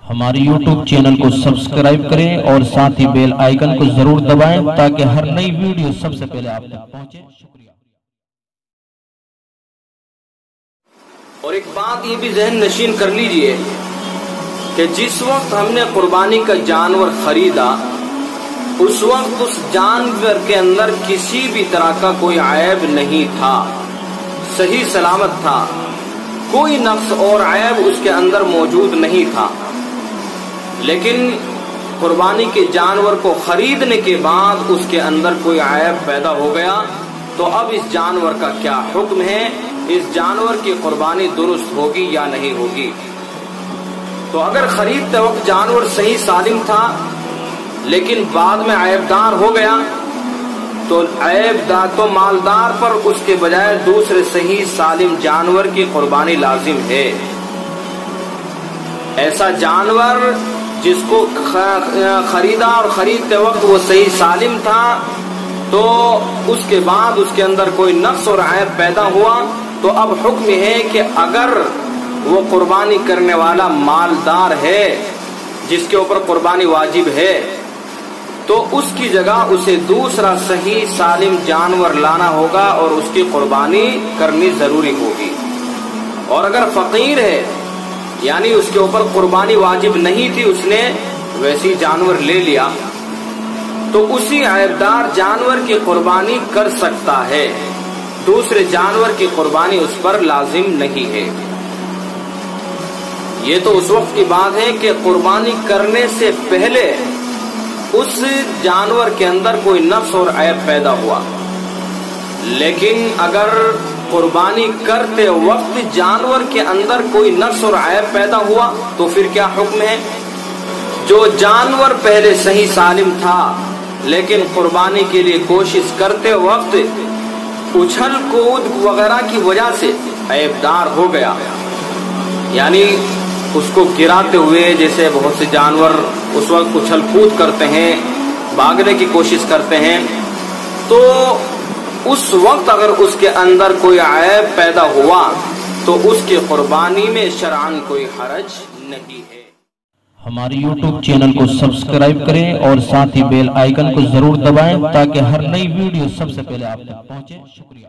ہمارے YouTube channel کو subscribe کریں اور ساتھ ہی بیل آئیکن کو ضرور دبائیں تاکہ ہر نئی ویڈیو سب سے پہلے آپ تک پہنچے۔ شکریہ۔ اور ایک بات یہ بھی ذہن نشین کر لیجئے کہ جس وقت ہم نے قربانی کا جانور خریدا اس وقت اس جانور کے اندر کسی بھی طرح کا کوئی عیب نہیں تھا، صحیح سلامت تھا، کوئی نقص اور عیب اس کے اندر موجود نہیں تھا۔ لیکن قربانی کے جانور کو خریدنے کے بعد اس کے اندر کوئی عیب پیدا ہو گیا تو اب اس جانور کا کیا حکم ہے؟ اس جانور کی قربانی درست ہوگی یا نہیں ہوگی؟ تو اگر خریدتے وقت جانور صحیح سالم تھا لیکن بعد میں عیب دار ہو گیا تو مالدار پر اس کے بجائے دوسرے صحیح سالم جانور کی قربانی لازم ہے۔ ایسا جانور جس کو خریدا اور خریدتے وقت وہ صحیح سالم تھا تو اس کے بعد اس کے اندر کوئی نقص اور عیب پیدا ہوا تو اب حکم ہے کہ اگر وہ قربانی کرنے والا مالدار ہے جس کے اوپر قربانی واجب ہے تو اس کی جگہ اسے دوسرا صحیح سالم جانور لانا ہوگا اور اس کی قربانی کرنی ضروری ہوگی۔ اور اگر فقیر ہے یعنی اس کے اوپر قربانی واجب نہیں تھی، اس نے ویسی جانور لے لیا تو اسی عیبدار جانور کی قربانی کر سکتا ہے، دوسرے جانور کی قربانی اس پر لازم نہیں ہے۔ یہ تو اس وقت کی بات ہے کہ قربانی کرنے سے پہلے اس جانور کے اندر کوئی نقص اور عیب پیدا ہوا، لیکن اگر قربانی کرتے وقت جانور کے اندر کوئی نقص اور عیب پیدا ہوا تو پھر کیا حکم ہے؟ جو جانور پہلے صحیح سالم تھا لیکن قربانی کے لیے کوشش کرتے وقت اچھل کود وغیرہ کی وجہ سے عیب دار ہو گیا، یعنی اس کو گراتے ہوئے، جیسے بہت سے جانور اس وقت اچھل کود کرتے ہیں، بھاگنے کی کوشش کرتے ہیں، تو اس وقت اگر اس کے اندر کوئی عیب پیدا ہوا تو اس کی قربانی میں شرعاً کوئی حرج نہیں ہے۔ ہماری YouTube چینل کو سبسکرائب کریں اور ساتھ ہی بیل آئیکن کو ضرور دبائیں تاکہ ہر نئی ویڈیو سب سے پہلے آپ تک پہنچے۔ شکریہ۔